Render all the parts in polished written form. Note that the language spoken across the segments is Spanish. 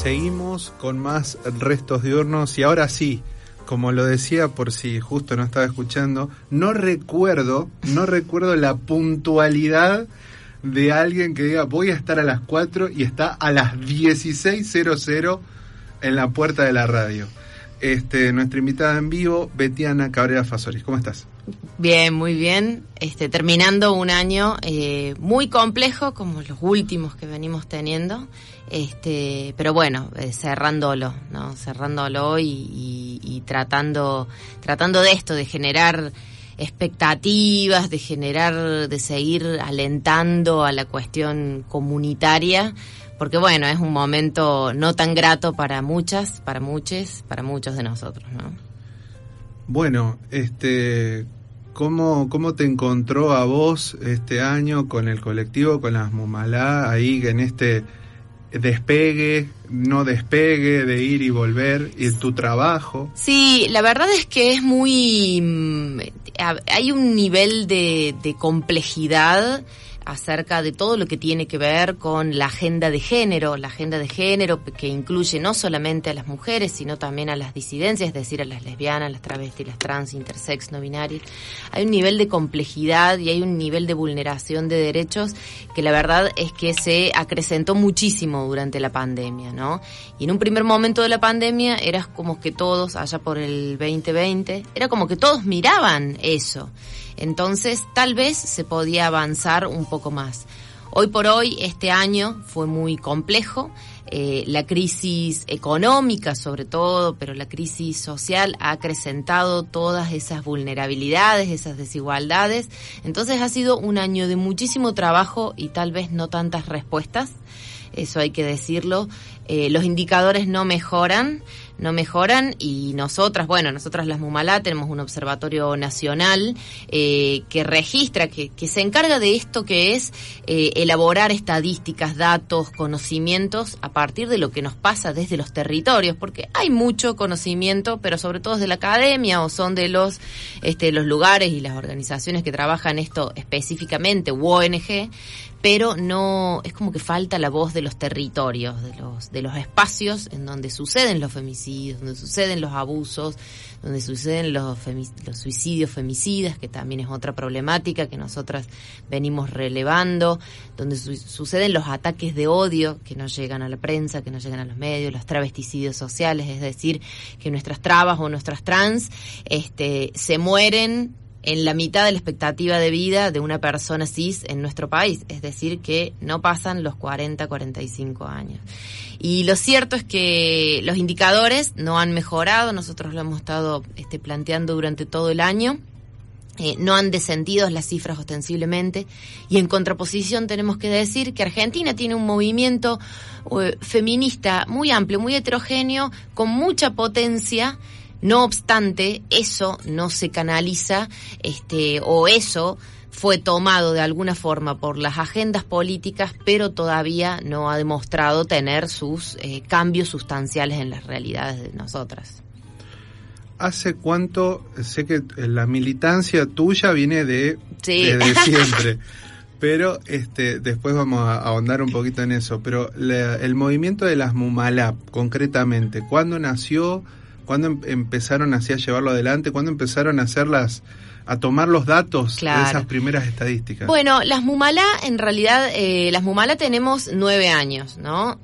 seguimos con más restos diurnos y ahora sí, como lo decía por si justo no estaba escuchando, no recuerdo la puntualidad de alguien que diga voy a estar a las 4 y está a las 16:00 en la puerta de la radio. Nuestra invitada en vivo, Betiana Cabrera Fasoris. ¿Cómo estás? Bien, muy bien. Terminando un año muy complejo, como los últimos que venimos teniendo. Pero bueno, cerrándolo, ¿no? Cerrándolo y tratando de esto, de generar expectativas, de seguir alentando a la cuestión comunitaria, porque bueno, es un momento no tan grato para muchos de nosotros, ¿no? Bueno, ¿cómo te encontró a vos este año con el colectivo, con las Mumalá, ahí en este no despegue de ir y volver, y en tu trabajo? Sí, la verdad es que es hay un nivel de complejidad acerca de todo lo que tiene que ver con la agenda de género que incluye no solamente a las mujeres, sino también a las disidencias, es decir, a las lesbianas, las travestis, las trans, intersex, no binarias. Hay un nivel de complejidad y hay un nivel de vulneración de derechos que la verdad es que se acrecentó muchísimo durante la pandemia, ¿no? Y en un primer momento de la pandemia era como que todos, allá por el 2020, era como que todos miraban eso. Entonces, tal vez se podía avanzar un poco más. Hoy por hoy, este año fue muy complejo. La crisis económica, sobre todo, pero la crisis social ha acrecentado todas esas vulnerabilidades, esas desigualdades. Entonces, ha sido un año de muchísimo trabajo y tal vez no tantas respuestas. Eso hay que decirlo. Los indicadores no mejoran y nosotras las Mumalá tenemos un observatorio nacional que registra, que se encarga de esto que es elaborar estadísticas, datos, conocimientos a partir de lo que nos pasa desde los territorios, porque hay mucho conocimiento, pero sobre todo desde la academia o son de los lugares y las organizaciones que trabajan esto específicamente, ONG, pero no, es como que falta la voz de los territorios, de los espacios en donde suceden los femicidios, donde suceden los abusos, donde suceden los suicidios femicidas, que también es otra problemática que nosotras venimos relevando, donde suceden los ataques de odio que no llegan a la prensa, que no llegan a los medios, los travesticidios sociales, es decir, que nuestras trabas o nuestras trans se mueren en la mitad de la expectativa de vida de una persona cis en nuestro país, es decir, que no pasan los 40-45 años. Y lo cierto es que los indicadores no han mejorado, nosotros lo hemos estado planteando durante todo el año, no han descendido las cifras ostensiblemente, y en contraposición tenemos que decir que Argentina tiene un movimiento feminista muy amplio, muy heterogéneo, con mucha potencia. No obstante, eso no se canaliza, o eso fue tomado de alguna forma por las agendas políticas, pero todavía no ha demostrado tener sus cambios sustanciales en las realidades de nosotras. ¿Hace cuánto? Sé que la militancia tuya viene desde siempre, pero después vamos a ahondar un poquito en eso. Pero el movimiento de las Mumalá, concretamente, ¿cuándo nació? ¿Cuándo empezaron así a llevarlo adelante? ¿Cuándo empezaron a tomar los datos de esas primeras estadísticas? Bueno, las Mumalá, en realidad, las Mumalá tenemos 9 años, ¿no?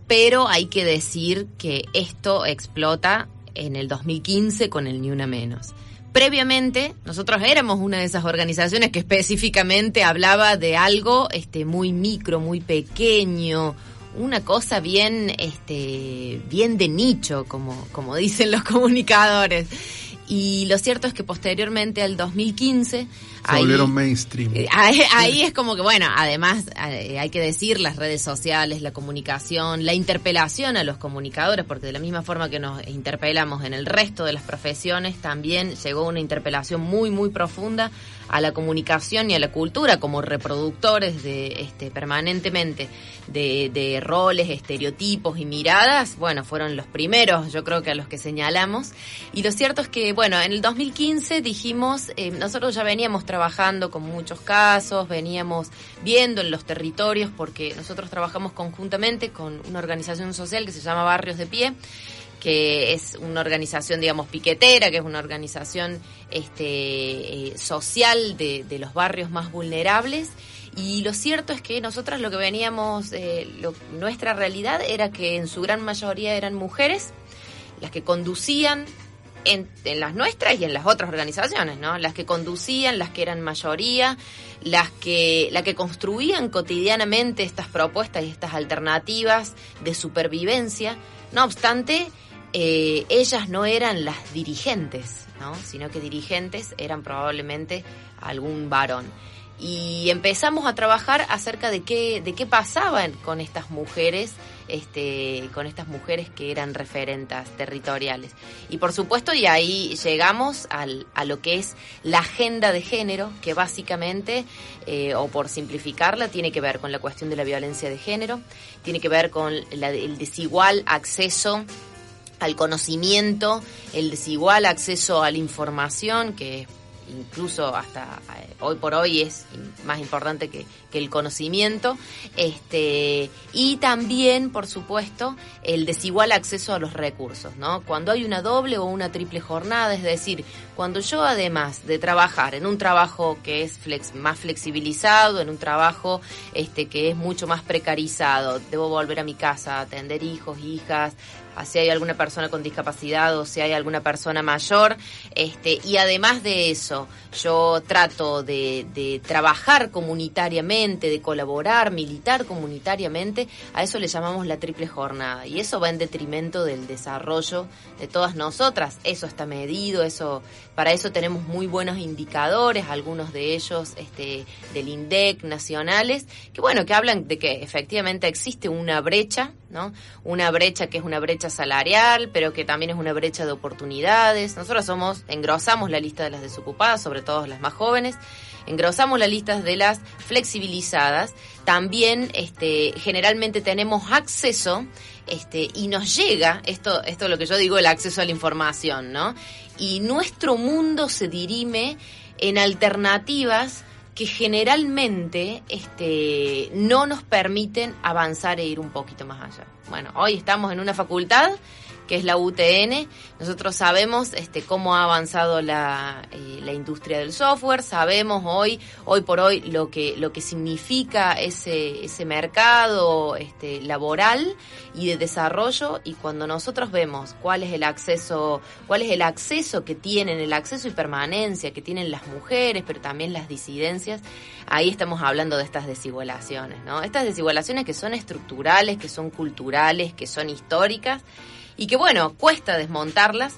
Pero hay que decir que esto explota en el 2015 con el Ni Una Menos. Previamente, nosotros éramos una de esas organizaciones que específicamente hablaba de algo muy micro, muy pequeño, una cosa bien de nicho, como dicen los comunicadores. Y lo cierto es que posteriormente al 2015 se volvieron mainstream. Ahí es como que, bueno, además hay que decir, las redes sociales, la comunicación, la interpelación a los comunicadores, porque de la misma forma que nos interpelamos en el resto de las profesiones, también llegó una interpelación muy, muy profunda a la comunicación y a la cultura como reproductores de permanentemente de roles, estereotipos y miradas, bueno, fueron los primeros, yo creo que a los que señalamos. Y lo cierto es que, bueno, en el 2015 dijimos, nosotros ya veníamos trabajando con muchos casos, veníamos viendo en los territorios, porque nosotros trabajamos conjuntamente con una organización social que se llama Barrios de Pie, que es una organización, digamos, piquetera, que es una organización social de los barrios más vulnerables. Y lo cierto es que nosotras lo que veníamos, nuestra realidad era que en su gran mayoría eran mujeres las que conducían en las nuestras y en las otras organizaciones, ¿no? Las que conducían, las que eran mayoría, la que construían cotidianamente estas propuestas y estas alternativas de supervivencia. No obstante, ellas no eran las dirigentes, ¿no? Sino que dirigentes eran probablemente algún varón. Y empezamos a trabajar acerca de qué pasaba con estas mujeres, que eran referentas territoriales. Y por supuesto, y ahí llegamos a lo que es la agenda de género, que básicamente, o por simplificarla, tiene que ver con la cuestión de la violencia de género, tiene que ver con el desigual acceso al conocimiento, el desigual acceso a la información, que incluso hasta hoy por hoy es más importante que el conocimiento, y también, por supuesto, el desigual acceso a los recursos, ¿no? Cuando hay una doble o una triple jornada, es decir, cuando yo, además de trabajar en un trabajo que es más flexibilizado, en un trabajo que es mucho más precarizado, debo volver a mi casa, atender hijos, hijas, si hay alguna persona con discapacidad o si hay alguna persona mayor, y además de eso, yo trato de trabajar comunitariamente, de colaborar, militar comunitariamente, a eso le llamamos la triple jornada, y eso va en detrimento del desarrollo de todas nosotras. Eso está medido, para eso tenemos muy buenos indicadores, algunos de ellos del INDEC nacionales, que hablan de que efectivamente existe una brecha, ¿no? Una brecha que es una brecha salarial, pero que también es una brecha de oportunidades. Nosotros engrosamos la lista de las desocupadas, sobre todo las más jóvenes, engrosamos las listas de las flexibilizadas, también generalmente tenemos acceso y nos llega, esto es lo que yo digo, el acceso a la información, ¿no? Y nuestro mundo se dirime en alternativas que generalmente no nos permiten avanzar e ir un poquito más allá. Bueno, hoy estamos en una facultad que es la UTN. Nosotros sabemos cómo ha avanzado la industria del software, sabemos hoy por hoy lo que significa ese mercado laboral y de desarrollo, y cuando nosotros vemos cuál es el acceso que tienen, el acceso y permanencia que tienen las mujeres, pero también las disidencias, ahí estamos hablando de estas desigualaciones, ¿no? Estas desigualaciones que son estructurales, que son culturales, que son históricas, y que cuesta desmontarlas,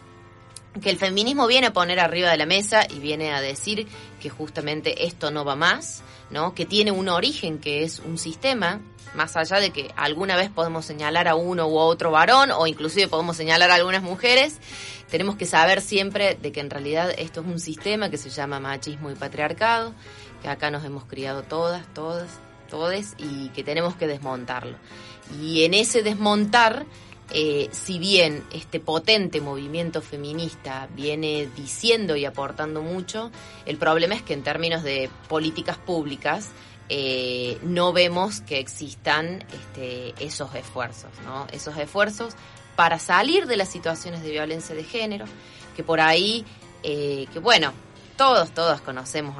que el feminismo viene a poner arriba de la mesa y viene a decir que justamente esto no va más, ¿no? Que tiene un origen, que es un sistema, más allá de que alguna vez podemos señalar a uno u otro varón, o inclusive podemos señalar a algunas mujeres, tenemos que saber siempre de que en realidad esto es un sistema que se llama machismo y patriarcado, que acá nos hemos criado todas, y que tenemos que desmontarlo. Y en ese desmontar, si bien este potente movimiento feminista viene diciendo y aportando mucho, el problema es que en términos de políticas públicas no vemos que existan esos esfuerzos, ¿no? Esos esfuerzos para salir de las situaciones de violencia de género, que por ahí, todas conocemos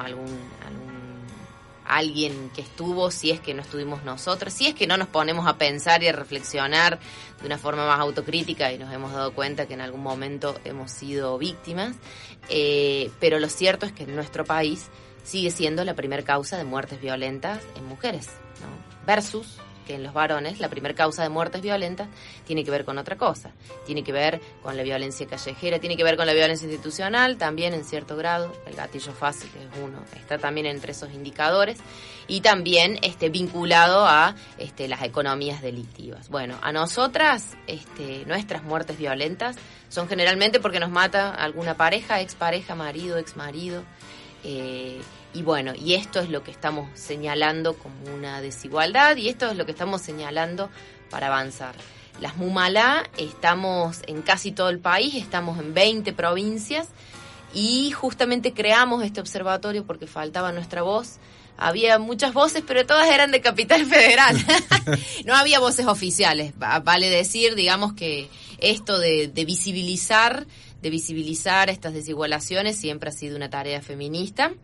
alguien que estuvo, si es que no estuvimos nosotros, si es que no nos ponemos a pensar y a reflexionar de una forma más autocrítica y nos hemos dado cuenta que en algún momento hemos sido víctimas, pero lo cierto es que en nuestro país sigue siendo la primer causa de muertes violentas en mujeres, ¿no? Versus que en los varones la primera causa de muertes violentas tiene que ver con otra cosa, tiene que ver con la violencia callejera, tiene que ver con la violencia institucional, también en cierto grado, el gatillo fácil, que es uno, está también entre esos indicadores, y también vinculado a las economías delictivas. Bueno, a nosotras, nuestras muertes violentas son generalmente porque nos mata alguna pareja, expareja, marido, exmarido, Y bueno, y esto es lo que estamos señalando como una desigualdad, y esto es lo que estamos señalando para avanzar. Las Mumalá estamos en casi todo el país, estamos en 20 provincias, y justamente creamos este observatorio porque faltaba nuestra voz. Había muchas voces, pero todas eran de Capital Federal. No había voces oficiales. Vale decir, digamos, que esto de visibilizar estas desigualaciones siempre ha sido una tarea feminista.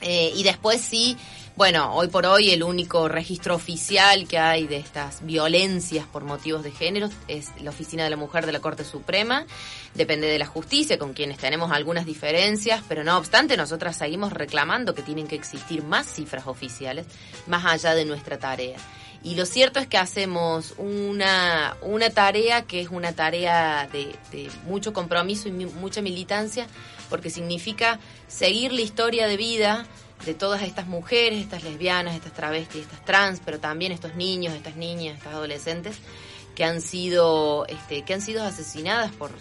Y después sí, bueno, hoy por hoy el único registro oficial que hay de estas violencias por motivos de género es la Oficina de la Mujer de la Corte Suprema. Depende de la justicia, con quienes tenemos algunas diferencias, pero no obstante nosotras seguimos reclamando que tienen que existir más cifras oficiales, más allá de nuestra tarea. Y lo cierto es que hacemos una tarea que es una tarea de mucho compromiso y mucha militancia, porque significa seguir la historia de vida de todas estas mujeres, estas lesbianas, estas travestis, estas trans, pero también estos niños, estas niñas, estas adolescentes que han sido asesinadas por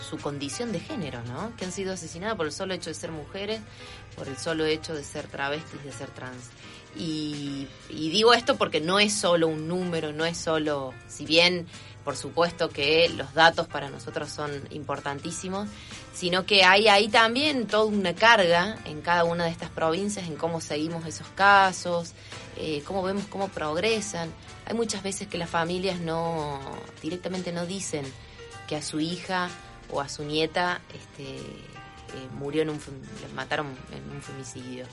su condición de género, ¿no? Que han sido asesinadas por el solo hecho de ser mujeres, por el solo hecho de ser travestis, de ser trans. Y digo esto porque no es solo un número, no es solo, si bien por supuesto que los datos para nosotros son importantísimos, sino que hay ahí también toda una carga en cada una de estas provincias en cómo seguimos esos casos, cómo vemos cómo progresan. Hay muchas veces que las familias directamente no dicen que a su hija o a su nieta murió le mataron en un femicidio.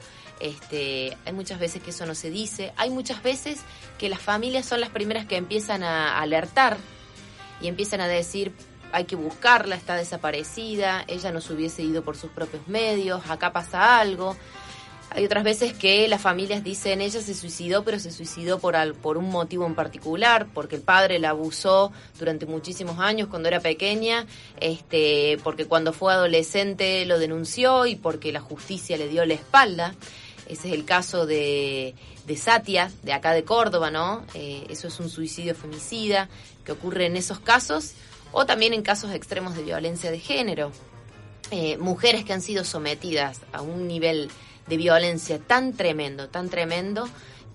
Hay muchas veces que eso no se dice. Hay muchas veces que las familias son las primeras que empiezan a alertar y empiezan a decir: hay que buscarla, está desaparecida, ella no se hubiese ido por sus propios medios, acá pasa algo. Hay otras veces que las familias dicen: ella se suicidó, pero se suicidó por un motivo en particular, porque el padre la abusó durante muchísimos años cuando era pequeña, porque cuando fue adolescente lo denunció y porque la justicia le dio la espalda. Ese es el caso de Satia, de acá de Córdoba, ¿no? Eso es un suicidio femicida que ocurre en esos casos, o también en casos extremos de violencia de género. Mujeres que han sido sometidas a un nivel de violencia tan tremendo,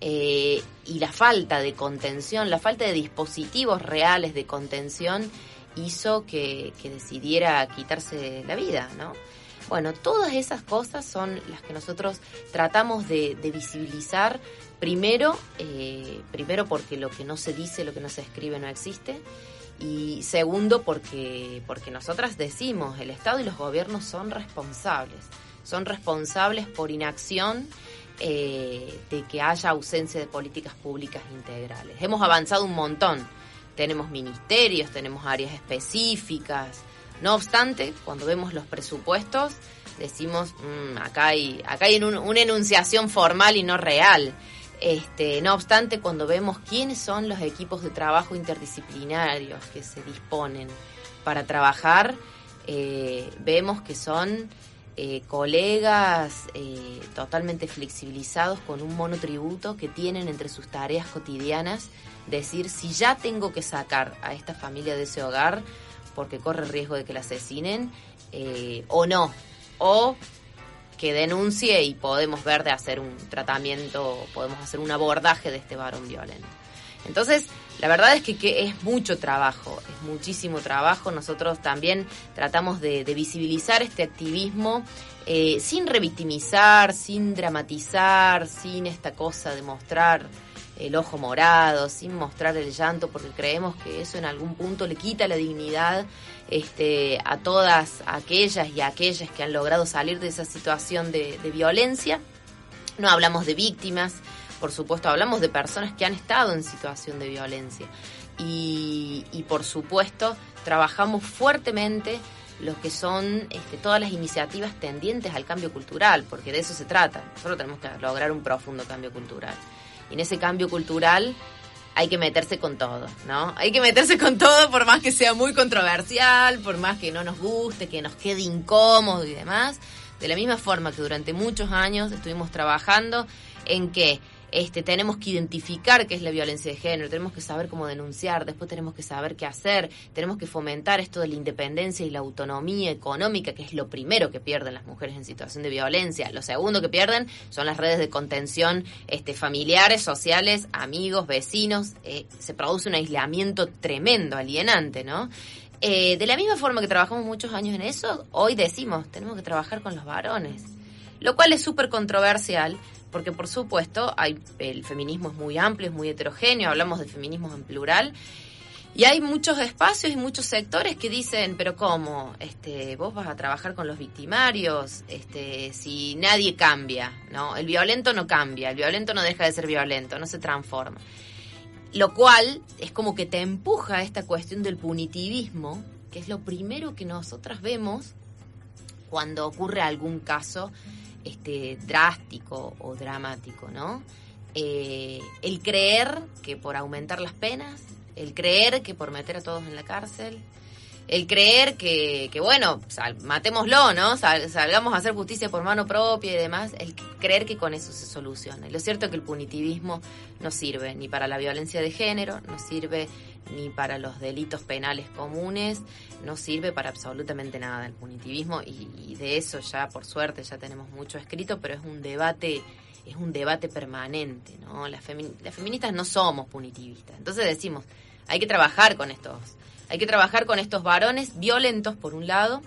y la falta de contención, la falta de dispositivos reales de contención hizo que decidiera quitarse la vida, ¿no? Bueno, todas esas cosas son las que nosotros tratamos de visibilizar, primero porque lo que no se dice, lo que no se escribe no existe, y segundo porque nosotras decimos, el Estado y los gobiernos son responsables por inacción de que haya ausencia de políticas públicas integrales. Hemos avanzado un montón, tenemos ministerios, tenemos áreas específicas. No obstante, cuando vemos los presupuestos, decimos, acá hay una enunciación formal y no real. No obstante, cuando vemos quiénes son los equipos de trabajo interdisciplinarios que se disponen para trabajar, vemos que son colegas totalmente flexibilizados con un monotributo que tienen entre sus tareas cotidianas decir: si ya tengo que sacar a esta familia de ese hogar porque corre el riesgo de que la asesinen, o no, o que denuncie y podemos ver de hacer un tratamiento, podemos hacer un abordaje de este varón violento. Entonces, la verdad es que es mucho trabajo, es muchísimo trabajo. Nosotros también tratamos de visibilizar este activismo sin revictimizar, sin dramatizar, sin esta cosa de mostrar el ojo morado, sin mostrar el llanto, porque creemos que eso en algún punto le quita la dignidad a todas aquellas y a aquellas que han logrado salir de esa situación de violencia. No hablamos de víctimas, por supuesto, hablamos de personas que han estado en situación de violencia. Y por supuesto, trabajamos fuertemente lo que son todas las iniciativas tendientes al cambio cultural, porque de eso se trata. Nosotros tenemos que lograr un profundo cambio cultural. Y en ese cambio cultural hay que meterse con todo, ¿no? Hay que meterse con todo, por más que sea muy controversial, por más que no nos guste, que nos quede incómodo y demás. De la misma forma que durante muchos años estuvimos trabajando en que tenemos que identificar qué es la violencia de género, tenemos que saber cómo denunciar, después tenemos que saber qué hacer, tenemos que fomentar esto de la independencia y la autonomía económica, que es lo primero que pierden las mujeres en situación de violencia. Lo segundo que pierden son las redes de contención familiares, sociales, amigos, vecinos. Se produce un aislamiento tremendo, alienante, ¿no? De la misma forma que trabajamos muchos años en eso, hoy decimos, tenemos que trabajar con los varones, lo cual es súper controversial, porque por supuesto el feminismo es muy amplio, es muy heterogéneo, hablamos de feminismos en plural, y hay muchos espacios y muchos sectores que dicen, pero ¿cómo? Vos vas a trabajar con los victimarios, si nadie cambia, ¿no? El violento no cambia, el violento no deja de ser violento, no se transforma. Lo cual es como que te empuja a esta cuestión del punitivismo, que es lo primero que nosotras vemos cuando ocurre algún caso drástico o dramático, ¿no? El creer que por aumentar las penas, el creer que por meter a todos en la cárcel, el creer que bueno, matémoslo, ¿no? Salgamos a hacer justicia por mano propia y demás, el creer que con eso se soluciona. Y lo cierto es que el punitivismo no sirve ni para la violencia de género, no sirve ni para los delitos penales comunes, no sirve para absolutamente nada el punitivismo, y de eso ya, por suerte, ya tenemos mucho escrito, pero es un debate permanente, ¿no? Las feministas no somos punitivistas. Entonces decimos, hay que trabajar con estos varones violentos, por un lado.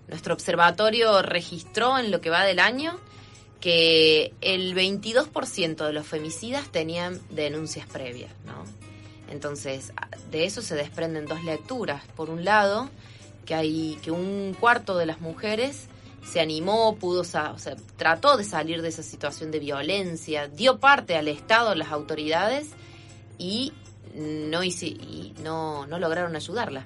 Nuestro observatorio registró en lo que va del año que el 22% de los femicidas tenían denuncias previas, ¿no? Entonces, de eso se desprenden dos lecturas. Por un lado, que un cuarto de las mujeres se animó, trató de salir de esa situación de violencia, dio parte al Estado, a las autoridades, y no lograron ayudarla,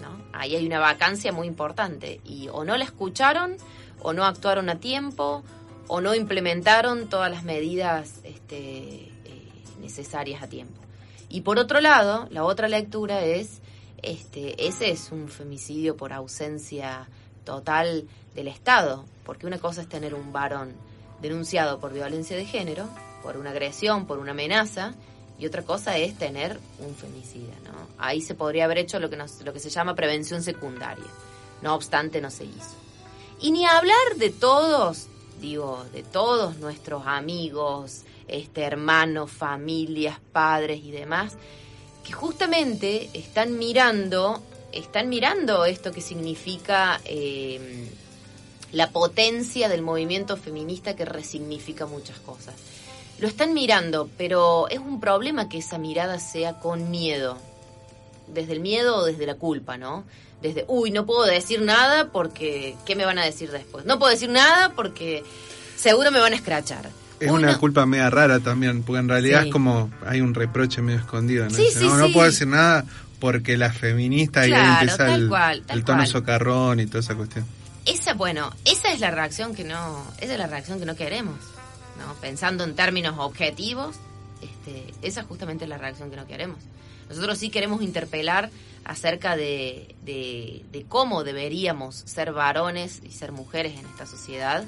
¿no? Ahí hay una vacancia muy importante, y o no la escucharon, o no actuaron a tiempo, o no implementaron todas las medidas necesarias a tiempo. Y por otro lado, la otra lectura es, ese es un femicidio por ausencia total del Estado, porque una cosa es tener un varón denunciado por violencia de género, por una agresión, por una amenaza, y otra cosa es tener un femicida, ¿no? Ahí se podría haber hecho lo que se llama prevención secundaria. No obstante, no se hizo. Y ni hablar de todos nuestros amigos, hermanos, familias, padres y demás, que justamente están mirando esto que significa la potencia del movimiento feminista, que resignifica muchas cosas. Lo están mirando, pero es un problema que esa mirada sea con miedo. Desde el miedo o desde la culpa, ¿no? Desde, no puedo decir nada porque ¿qué me van a decir después? No puedo decir nada porque seguro me van a escrachar. Es una culpa media rara también, porque en realidad es como, hay un reproche medio escondido, ¿no? No puedo decir nada porque la feminista, y ahí empieza el tono socarrón y toda esa cuestión. Esa es la reacción que no queremos, ¿no? Pensando en términos objetivos, esa es justamente la reacción que no queremos. Nosotros sí queremos interpelar acerca de cómo deberíamos ser varones y ser mujeres en esta sociedad,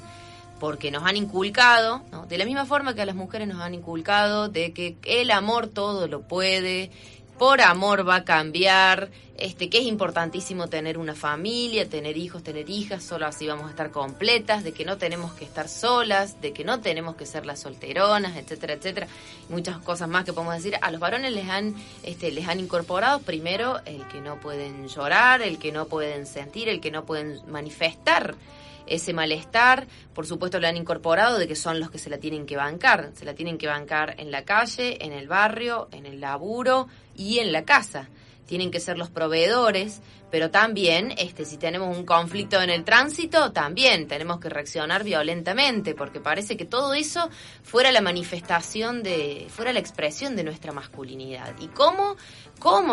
porque nos han inculcado, ¿no? De la misma forma que a las mujeres nos han inculcado de que el amor todo lo puede, por amor va a cambiar, que es importantísimo tener una familia, tener hijos, tener hijas, solo así vamos a estar completas, de que no tenemos que estar solas, de que no tenemos que ser las solteronas, etcétera, etcétera, y muchas cosas más que podemos decir. A los varones les han incorporado primero el que no pueden llorar, el que no pueden sentir, el que no pueden manifestar ese malestar. Por supuesto le han incorporado de que son los que se la tienen que bancar en la calle, en el barrio, en el laburo y en la casa. Tienen que ser los proveedores, pero también si tenemos un conflicto en el tránsito, también tenemos que reaccionar violentamente, porque parece que todo eso fuera la expresión de nuestra masculinidad. ¿Y cómo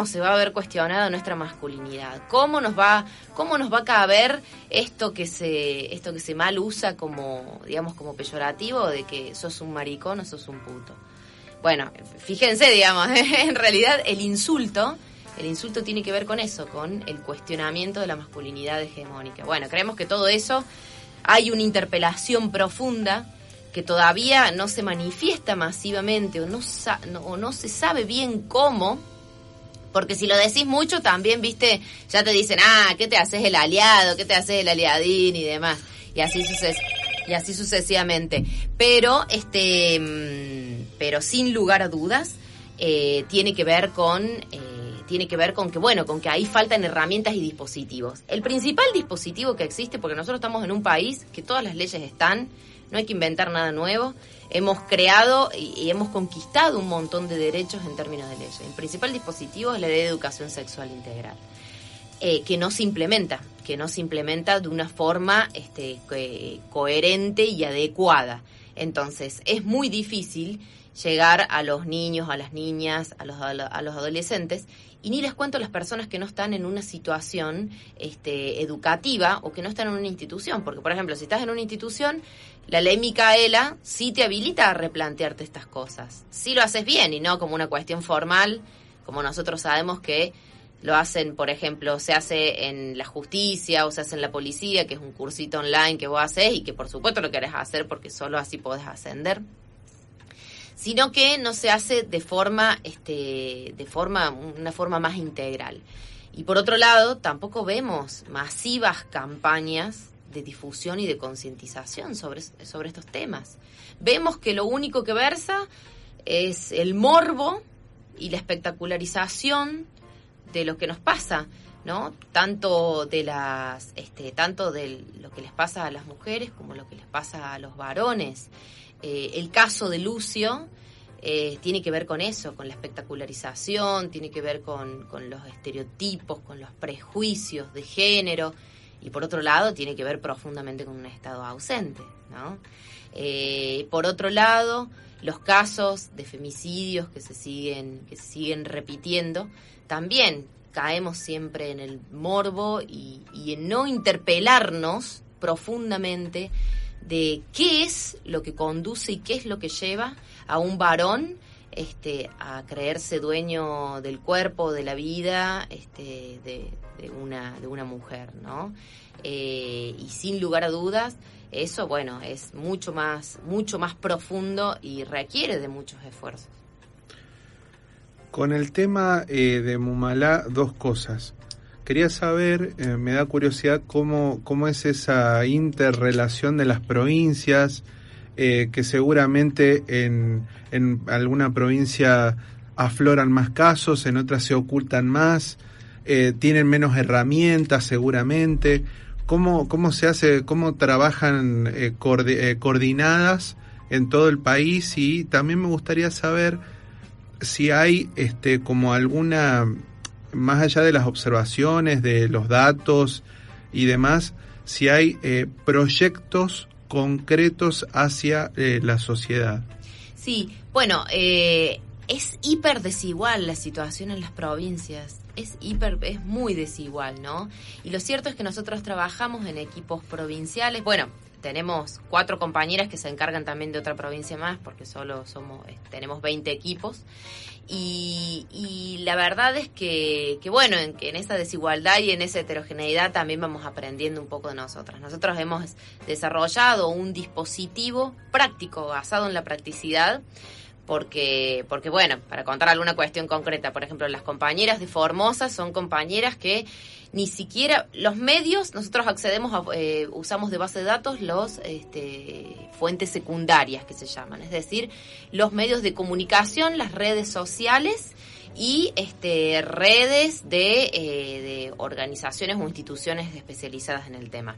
se va a ver cuestionada nuestra masculinidad? ¿Cómo nos va a caber esto que se mal usa como peyorativo, de que sos un maricón o sos un puto? Bueno, fíjense, en realidad el insulto tiene que ver con eso, con el cuestionamiento de la masculinidad hegemónica. Bueno, creemos que todo eso hay una interpelación profunda que todavía no se manifiesta masivamente o no se sabe bien cómo, porque si lo decís mucho también, viste, ya te dicen, ¿qué te haces el aliado? ¿Qué te haces el aliadín? Y demás. Y así sucesivamente. Pero sin lugar a dudas, tiene que ver con que ahí faltan herramientas y dispositivos. El principal dispositivo que existe, porque nosotros estamos en un país que todas las leyes están, no hay que inventar nada nuevo, hemos creado y hemos conquistado un montón de derechos en términos de leyes. El principal dispositivo es la Ley de Educación Sexual Integral, que no se implementa de una forma coherente y adecuada. Entonces, es muy difícil llegar a los niños, a las niñas, a los adolescentes, y ni les cuento a las personas que no están en una situación educativa o que no están en una institución. Porque, por ejemplo, si estás en una institución, la ley Micaela sí te habilita a replantearte estas cosas. Si lo haces bien y no como una cuestión formal, como nosotros sabemos que lo hacen, por ejemplo, se hace en la justicia o se hace en la policía, que es un cursito online que vos haces y que por supuesto lo querés hacer porque solo así podés ascender, sino que no se hace de una forma más integral. Y por otro lado, tampoco vemos masivas campañas de difusión y de concientización sobre estos temas. Vemos que lo único que versa es el morbo y la espectacularización de lo que nos pasa, ¿no? Tanto de lo que les pasa a las mujeres como lo que les pasa a los varones. El caso de Lucio tiene que ver con eso, con la espectacularización, tiene que ver con los estereotipos, con los prejuicios de género, y por otro lado tiene que ver profundamente con un Estado ausente, ¿no? Por otro lado, los casos de femicidios que se siguen repitiendo, también caemos siempre en el morbo y en no interpelarnos profundamente de qué es lo que conduce y qué es lo que lleva a un varón a creerse dueño del cuerpo, de la vida de una mujer, ¿no? Y sin lugar a dudas, eso, bueno, es mucho más profundo y requiere de muchos esfuerzos. Con el tema de Mumalá, dos cosas. Quería saber, me da curiosidad, cómo es esa interrelación de las provincias, que seguramente en alguna provincia afloran más casos, en otras se ocultan más, tienen menos herramientas seguramente. ¿Cómo se hace, cómo trabajan coordinadas en todo el país? Y también me gustaría saber si hay como alguna, más allá de las observaciones, de los datos y demás, si hay proyectos concretos hacia la sociedad. Sí, bueno, es hiper desigual la situación en las provincias, es muy desigual, ¿no? Y lo cierto es que nosotros trabajamos en equipos provinciales, bueno, tenemos 4 compañeras que se encargan también de otra provincia más, porque solo tenemos 20 equipos, y la verdad es que bueno, en esa desigualdad y en esa heterogeneidad también vamos aprendiendo un poco de nosotras. Nosotros hemos desarrollado un dispositivo práctico, basado en la practicidad, porque bueno, para contar alguna cuestión concreta, por ejemplo, las compañeras de Formosa son compañeras que ni siquiera los medios, nosotros usamos de base de datos los fuentes secundarias que se llaman, es decir, los medios de comunicación, las redes sociales y redes de organizaciones o instituciones especializadas en el tema.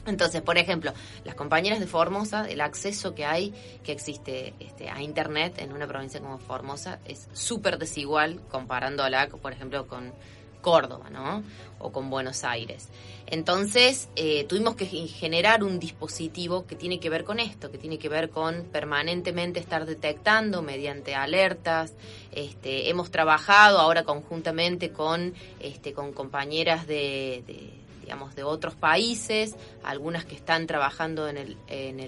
Entonces, por ejemplo, las compañeras de Formosa, el acceso que existe a Internet en una provincia como Formosa es súper desigual comparándola, por ejemplo, con Córdoba, ¿no? O con Buenos Aires. Entonces, tuvimos que generar un dispositivo que tiene que ver con esto, que tiene que ver con permanentemente estar detectando mediante alertas. Hemos trabajado ahora conjuntamente con compañeras de otros países, algunas que están trabajando en el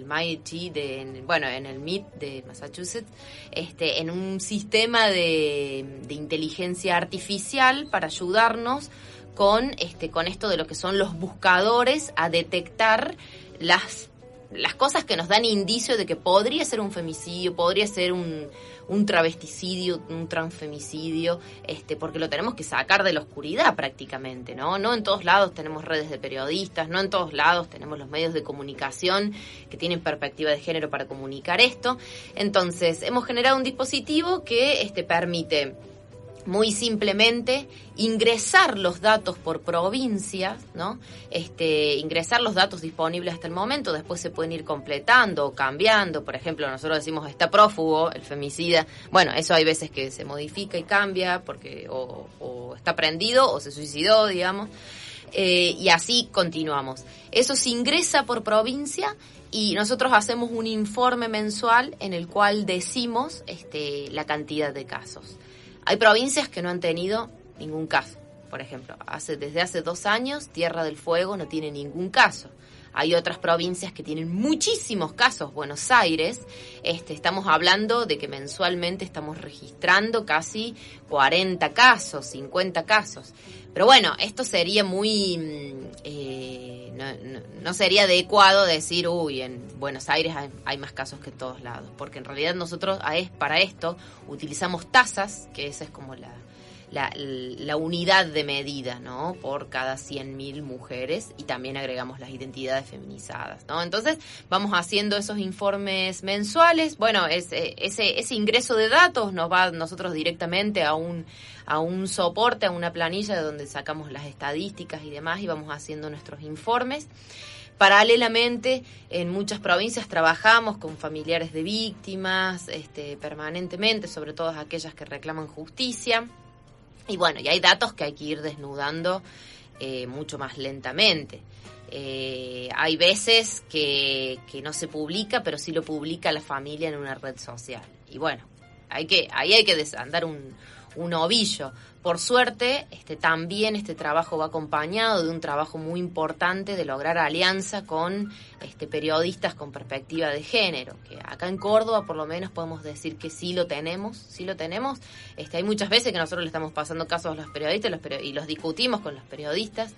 MIT en el MIT de Massachusetts, en un sistema de inteligencia artificial para ayudarnos con esto de lo que son los buscadores a detectar las cosas que nos dan indicio de que podría ser un femicidio, podría ser un travesticidio, un transfemicidio, porque lo tenemos que sacar de la oscuridad prácticamente, ¿no? No en todos lados tenemos redes de periodistas, no en todos lados tenemos los medios de comunicación que tienen perspectiva de género para comunicar esto. Entonces, hemos generado un dispositivo que permite muy simplemente ingresar los datos por provincias, ¿no? Ingresar los datos disponibles hasta el momento, después se pueden ir completando o cambiando. Por ejemplo, nosotros decimos está prófugo, el femicida. Bueno, eso hay veces que se modifica y cambia porque o está prendido o se suicidó, digamos. Y así continuamos. Eso se ingresa por provincia y nosotros hacemos un informe mensual en el cual decimos la cantidad de casos. Hay provincias que no han tenido ningún caso. Por ejemplo, desde hace 2 años, Tierra del Fuego no tiene ningún caso. Hay otras provincias que tienen muchísimos casos. Buenos Aires, estamos hablando de que mensualmente estamos registrando casi 40 casos, 50 casos. Pero bueno, esto sería muy... no sería adecuado decir, en Buenos Aires hay más casos que en todos lados. Porque en realidad nosotros para esto utilizamos tasas, que esa es como la unidad de medida, ¿no? Por cada 100.000 mujeres, y también agregamos las identidades feminizadas, ¿no? Entonces vamos haciendo esos informes mensuales. Bueno, ese ingreso de datos nos va nosotros directamente a un soporte, a una planilla de donde sacamos las estadísticas y demás, y vamos haciendo nuestros informes. Paralelamente, en muchas provincias trabajamos con familiares de víctimas, permanentemente, sobre todo aquellas que reclaman justicia. Y bueno, y hay datos que hay que ir desnudando mucho más lentamente. Hay veces que no se publica, pero sí lo publica la familia en una red social. Y bueno, ahí hay que desandar un ovillo. Por suerte, también este trabajo va acompañado de un trabajo muy importante de lograr alianza con periodistas con perspectiva de género, que acá en Córdoba por lo menos podemos decir que sí lo tenemos. Hay muchas veces que nosotros le estamos pasando casos a los periodistas y los discutimos con los periodistas.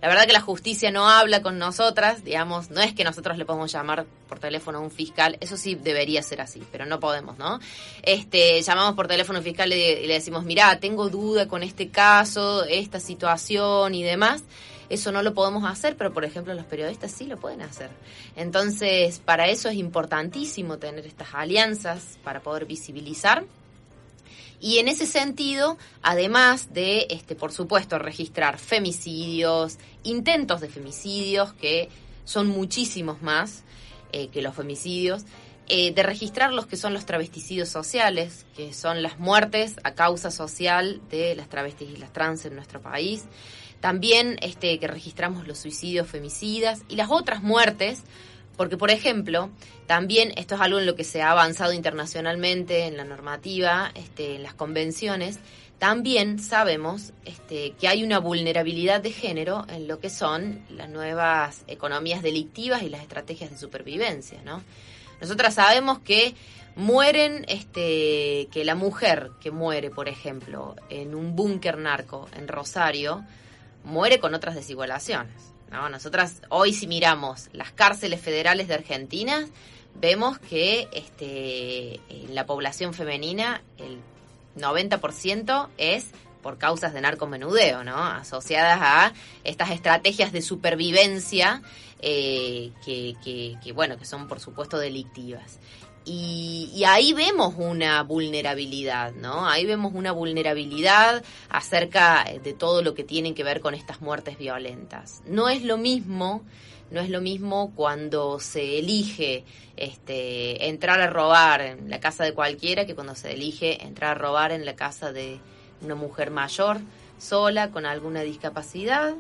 La verdad que la justicia no habla con nosotras, digamos, no es que nosotros le podemos llamar por teléfono a un fiscal, eso sí debería ser así, pero no podemos, ¿no? Llamamos por teléfono a un fiscal y le decimos, mirá, tengo duda con este caso, esta situación y demás. Eso no lo podemos hacer, pero por ejemplo los periodistas sí lo pueden hacer. Entonces, para eso es importantísimo tener estas alianzas para poder visibilizar. Y en ese sentido, además de, por supuesto, registrar femicidios, intentos de femicidios, que son muchísimos más que los femicidios, de registrar los que son los travesticidios sociales, que son las muertes a causa social de las travestis y las trans en nuestro país. También que registramos los suicidios femicidas y las otras muertes. Porque, por ejemplo, también esto es algo en lo que se ha avanzado internacionalmente en la normativa, en las convenciones. También sabemos que hay una vulnerabilidad de género en lo que son las nuevas economías delictivas y las estrategias de supervivencia, ¿no? Nosotras sabemos que mueren, que la mujer que muere, por ejemplo, en un búnker narco en Rosario, muere con otras desigualaciones. No, nosotras hoy si miramos las cárceles federales de Argentina, vemos que en la población femenina el 90% es por causas de narcomenudeo, ¿no? Asociadas a estas estrategias de supervivencia que son por supuesto delictivas. Y ahí vemos una vulnerabilidad, ¿no? Ahí vemos una vulnerabilidad acerca de todo lo que tiene que ver con estas muertes violentas. No es lo mismo cuando se elige entrar a robar en la casa de cualquiera que cuando se elige entrar a robar en la casa de una mujer mayor, sola, con alguna discapacidad.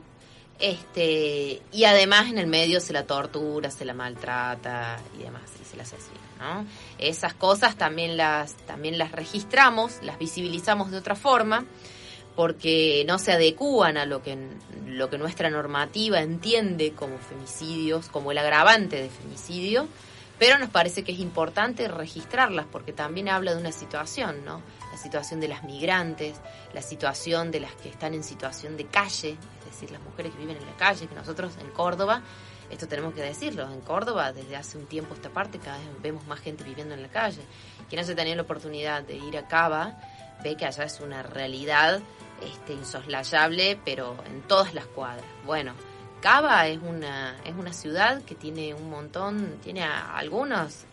Y además en el medio se la tortura, se la maltrata y demás, y se la asesina, ¿no? Esas cosas también las registramos, las visibilizamos de otra forma, porque no se adecúan a lo que nuestra normativa entiende como femicidios, como el agravante de femicidio, pero nos parece que es importante registrarlas porque también habla de una situación, ¿no? La situación de las migrantes, la situación de las que están en situación de calle, es decir, las mujeres que viven en la calle, que nosotros en Córdoba esto tenemos que decirlo, en Córdoba desde hace un tiempo esta parte cada vez vemos más gente viviendo en la calle. Quien haya tenido la oportunidad de ir a Cava ve que allá es una realidad insoslayable, pero en todas las cuadras. Bueno, Cava es una ciudad que tiene un montón, tiene algunos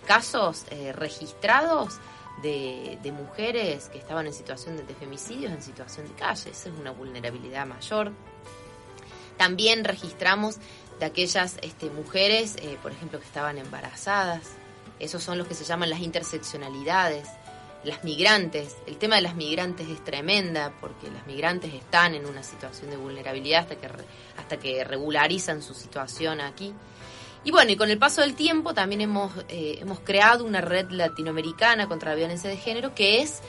casos registrados de mujeres que estaban en situación de femicidios, en situación de calle. Esa es una vulnerabilidad mayor. También registramos de aquellas mujeres, por ejemplo, que estaban embarazadas. Esos son los que se llaman las interseccionalidades. Las migrantes, el tema de las migrantes es tremenda porque las migrantes están en una situación de vulnerabilidad hasta que regularizan su situación aquí. Y bueno, y con el paso del tiempo también hemos creado una red latinoamericana contra la violencia de género que es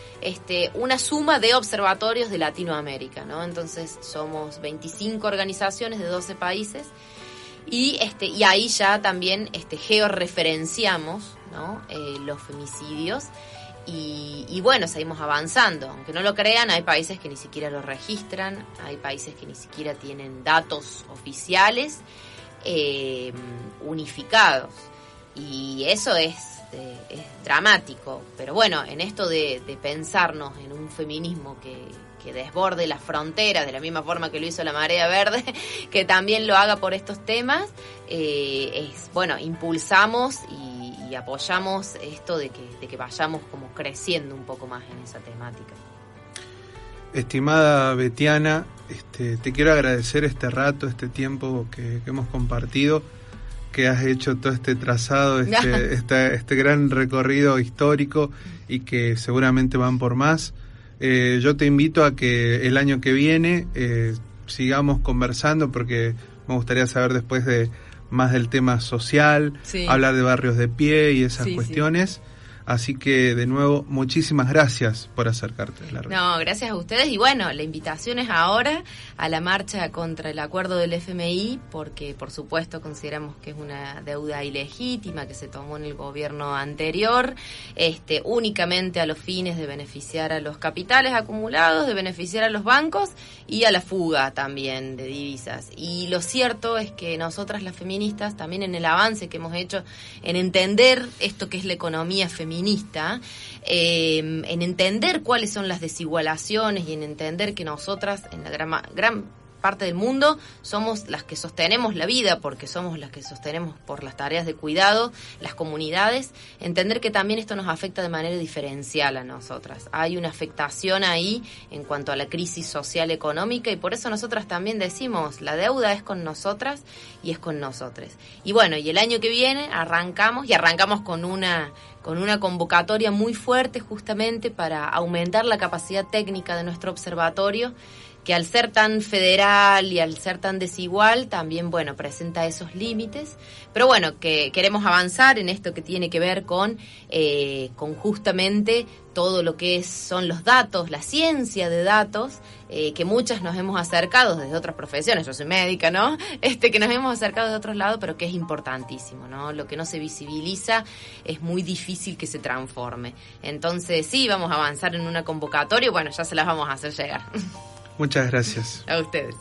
una suma de observatorios de Latinoamérica, ¿no? Entonces somos 25 organizaciones de 12 países y ahí ya también georreferenciamos, ¿no? Los femicidios. Y bueno, seguimos avanzando. Aunque no lo crean, hay países que ni siquiera lo registran, hay países que ni siquiera tienen datos oficiales unificados. Y eso es dramático. Pero bueno, en esto de pensarnos en un feminismo que desborde las fronteras de la misma forma que lo hizo la Marea Verde, que también lo haga por estos temas, impulsamos y apoyamos esto de que vayamos como creciendo un poco más en esa temática. Estimada Betiana, te quiero agradecer este rato, este tiempo que hemos compartido, que has hecho todo este trazado, este gran recorrido histórico y que seguramente van por más. Yo te invito a que el año que viene sigamos conversando porque me gustaría saber después más del tema social, sí, hablar de barrios de pie y esas cuestiones. Sí. Así que, de nuevo, muchísimas gracias por acercarte a la red. No, gracias a ustedes. Y bueno, la invitación es ahora a la marcha contra el acuerdo del FMI, porque, por supuesto, consideramos que es una deuda ilegítima que se tomó en el gobierno anterior, únicamente a los fines de beneficiar a los capitales acumulados, de beneficiar a los bancos y a la fuga también de divisas. Y lo cierto es que nosotras, las feministas, también en el avance que hemos hecho en entender esto que es la economía feminista, en entender cuáles son las desigualaciones y en entender que nosotras en la gran parte del mundo somos las que sostenemos la vida, porque somos las que sostenemos por las tareas de cuidado las comunidades, entender que también esto nos afecta de manera diferencial a nosotras. Hay una afectación ahí en cuanto a la crisis social económica y por eso nosotras también decimos, la deuda es con nosotras y es con nosotres. Y bueno, y el año que viene arrancamos con una convocatoria muy fuerte justamente para aumentar la capacidad técnica de nuestro observatorio, que al ser tan federal y al ser tan desigual, también, bueno, presenta esos límites. Pero bueno, que queremos avanzar en esto que tiene que ver con justamente todo lo que son los datos, la ciencia de datos, que muchas nos hemos acercado desde otras profesiones, yo soy médica, ¿no? Que nos hemos acercado de otros lados, pero que es importantísimo, ¿no? Lo que no se visibiliza es muy difícil que se transforme. Entonces, sí, vamos a avanzar en una convocatoria y bueno, ya se las vamos a hacer llegar. Muchas gracias. A ustedes.